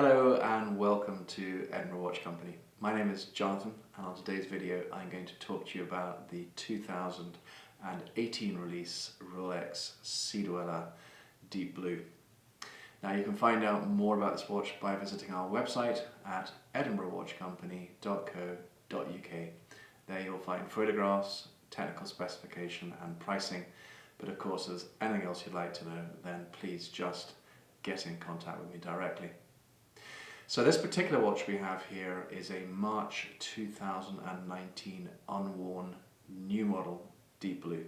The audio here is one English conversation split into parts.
Hello and welcome to Edinburgh Watch Company. My name is Jonathan, and on today's video I'm going to talk to you about the 2018 release Rolex Deep Blue. Now you can find out more about this watch by visiting our website at edinburghwatchcompany.co.uk. There you'll find photographs, technical specification and pricing, but of course if there's anything else you'd like to know, then please just get in contact with me directly. So this particular watch we have here is a March 2019 unworn new model Deep Blue.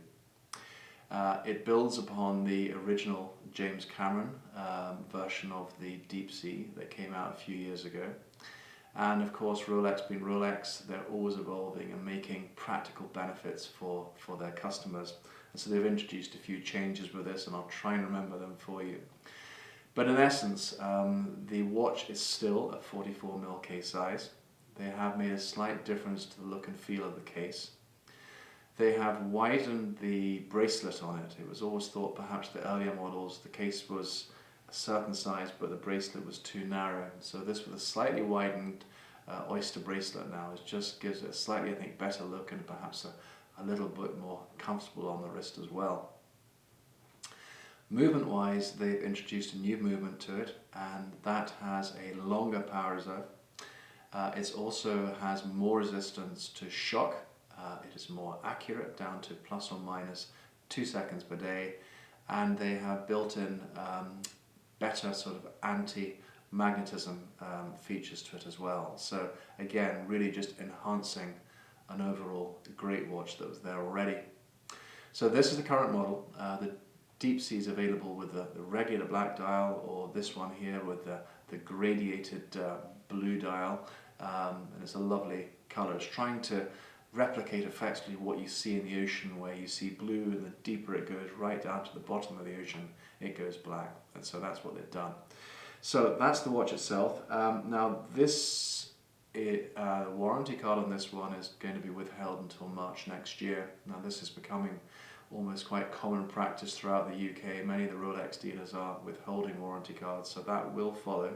It builds upon the original James Cameron version of the Deep Sea that came out a few years ago. And of course, Rolex being Rolex, they're always evolving and making practical benefits for their customers. And so they've introduced a few changes with this, and I'll try and remember them for you. But in essence, the watch is still a 44mm case size. They have made a slight difference to the look and feel of the case. They have widened the bracelet on it. It was always thought perhaps the earlier models, the case was a certain size, but the bracelet was too narrow. So this with a slightly widened Oyster bracelet now, it just gives it a slightly, I think, better look and perhaps a little bit more comfortable on the wrist as well. Movement wise, they've introduced a new movement to it, and that has a longer power reserve. It also has more resistance to shock. It is more accurate, down to plus or minus 2 seconds per day, and they have built in better sort of anti-magnetism features to it as well. So again, really just enhancing an overall great watch that was there already. So this is the current model. The Deep Sea is available with the regular black dial, or this one here with the gradiated blue dial, and it's a lovely colour. It's trying to replicate effectively what you see in the ocean, where you see blue and the deeper it goes right down to the bottom of the ocean it goes black, and so that's what they've done. So that's the watch itself. Now this warranty card on this one is going to be withheld until March next year. Now this is becoming almost quite common practice throughout the UK. Many of the Rolex dealers are withholding warranty cards, so that will follow.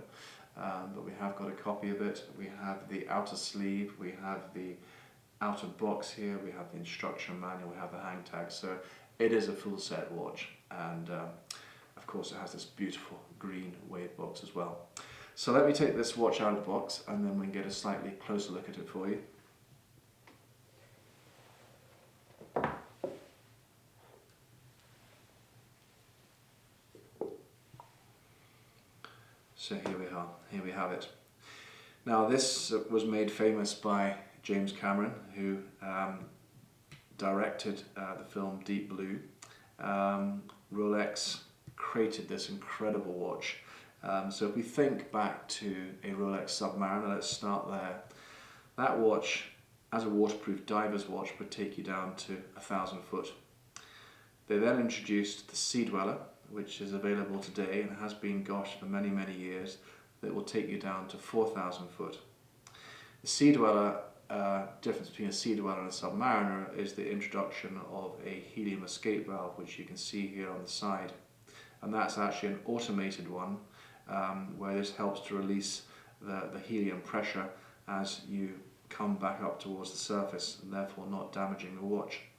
But we have got a copy of it. We have the outer sleeve, we have the outer box here, we have the instruction manual, we have the hang tag. So it is a full set watch, and of course it has this beautiful green wave box as well. So let me take this watch out of the box and then we can get a slightly closer look at it for you. So here we have it. Now this was made famous by James Cameron, who directed the film Deep Blue. Rolex created this incredible watch. So if we think back to a Rolex Submariner, let's start there. That watch, as a waterproof diver's watch, would take you down to 1,000 foot. They then introduced the Sea Dweller, which is available today and has been, gosh, for many, many years, that will take you down to 4,000 foot. The Sea Dweller, difference between a Sea Dweller and a Submariner is the introduction of a helium escape valve, which you can see here on the side. And that's actually an automated one, where this helps to release the helium pressure as you come back up towards the surface, and therefore not damaging the watch.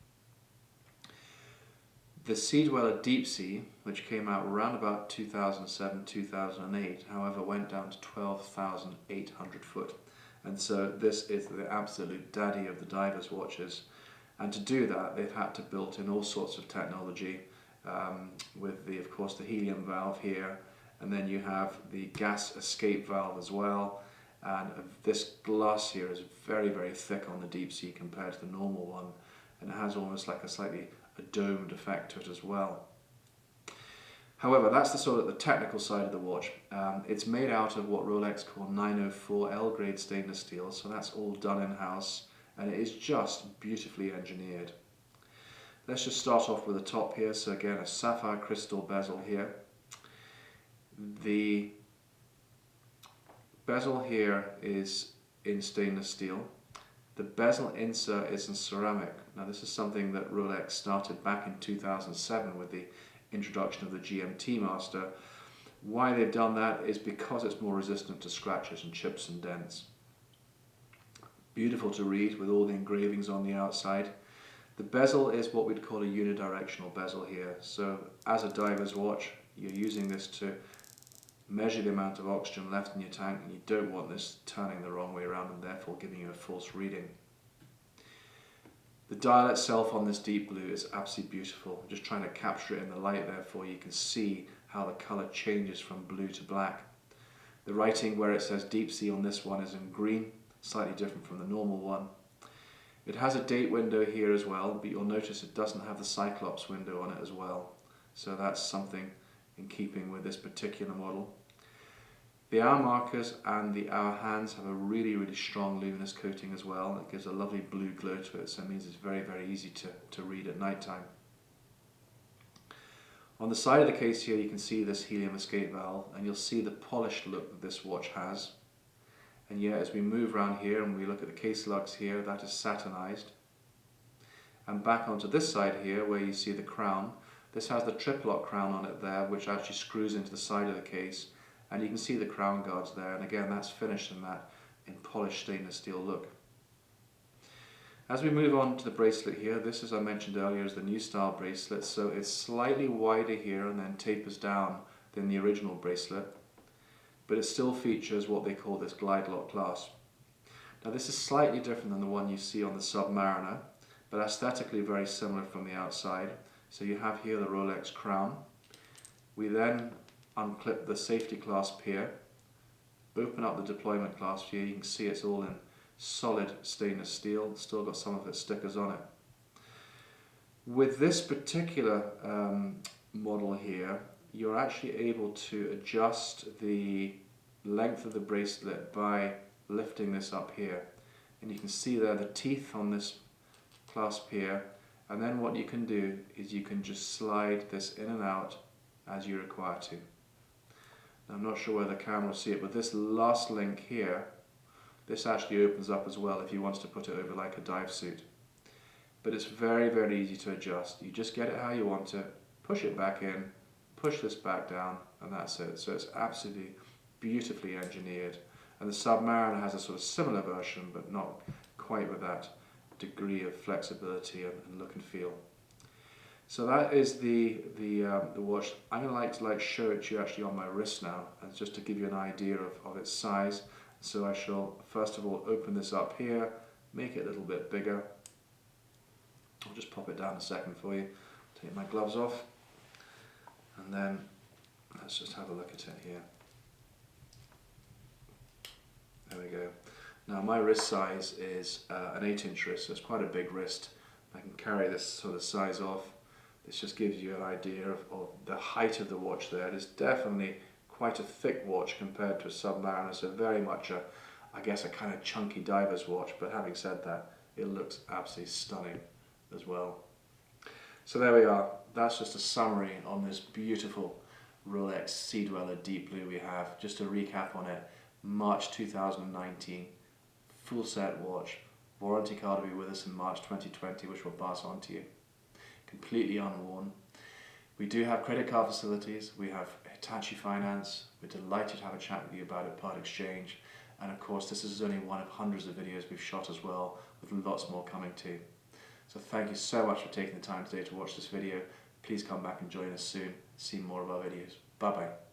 The Sea Dweller Deep Sea, which came out around about 2007-2008, however, went down to 12,800 foot. And so this is the absolute daddy of the divers watches. And to do that, they've had to build in all sorts of technology, with of course the helium valve here, and then you have the gas escape valve as well. And this glass here is very, very thick on the Deep Sea compared to the normal one, and it has almost like a slightly domed effect to it as well. However, that's the sort of the technical side of the watch. It's made out of what Rolex call 904 L grade stainless steel, so that's all done in-house, and it is just beautifully engineered. Let's just start off with the top here. So again, a sapphire crystal bezel here. The bezel here is in stainless steel. The bezel insert is in ceramic. Now this is something that Rolex started back in 2007 with the introduction of the GMT Master, Why they've done that is because it's more resistant to scratches and chips and dents. Beautiful to read with all the engravings on the outside. The bezel is what we'd call a unidirectional bezel here. So as a diver's watch, you're using this to measure the amount of oxygen left in your tank, and you don't want this turning the wrong way around and therefore giving you a false reading. The dial itself on this deep blue is absolutely beautiful. I'm just trying to capture it in the light there for you. You can see how the colour changes from blue to black. The writing where it says deep sea on this one is in green, slightly different from the normal one. It has a date window here as well, but you'll notice it doesn't have the Cyclops window on it as well. So that's something in keeping with this particular model. The hour markers and the hour hands have a really strong luminous coating as well. It gives a lovely blue glow to it, so it means it's very easy to read at night time. On the side of the case here you can see this helium escape valve, and you'll see the polished look that this watch has. And yet as we move around here and we look at the case lugs here, that is satinized. And back onto this side here where you see the crown, this has the Triplock crown on it there, which actually screws into the side of the case, and you can see the crown guards there, and again that's finished in polished stainless steel look. As we move on to the bracelet here, this, as I mentioned earlier, is the new style bracelet, so it's slightly wider here and then tapers down than the original bracelet, but it still features what they call this glide lock clasp. Now this is slightly different than the one you see on the Submariner, but aesthetically very similar from the outside. So you have here the Rolex crown. We then unclip the safety clasp here, open up the deployment clasp here. You can see it's all in solid stainless steel, still got some of its stickers on it. With this particular model here, you're actually able to adjust the length of the bracelet by lifting this up here, and you can see there the teeth on this clasp here, and then what you can do is you can just slide this in and out as you require to. Now, I'm not sure whether the camera will see it, but this last link here, this actually opens up as well if you want to put it over like a dive suit. But it's very easy to adjust. You just get it how you want it, push it back in, push this back down, and that's it. So it's absolutely beautifully engineered. And the Submariner has a sort of similar version, but not quite with that degree of flexibility and look and feel. So that is the watch. I'm going to show it to you actually on my wrist now, and just to give you an idea of its size. So I shall first of all open this up here, make it a little bit bigger. I'll just pop it down a second for you. Take my gloves off, and then let's just have a look at it here. There we go. Now my wrist size is an 8-inch wrist, so it's quite a big wrist. I can carry this sort of size off. This just gives you an idea of the height of the watch there. It is definitely quite a thick watch compared to a Submariner, so very much I guess a kind of chunky diver's watch, but having said that, it looks absolutely stunning as well. So there we are. That's just a summary on this beautiful Rolex Sea Dweller Deep Blue we have. Just to recap on it, March 2019, full set watch, warranty card will be with us in March 2020, which we'll pass on to you. Completely unworn. We do have credit card facilities, we have Hitachi Finance, we're delighted to have a chat with you about it, part exchange, and of course this is only one of hundreds of videos we've shot as well, with lots more coming too. So thank you so much for taking the time today to watch this video. Please come back and join us soon, see more of our videos. Bye bye.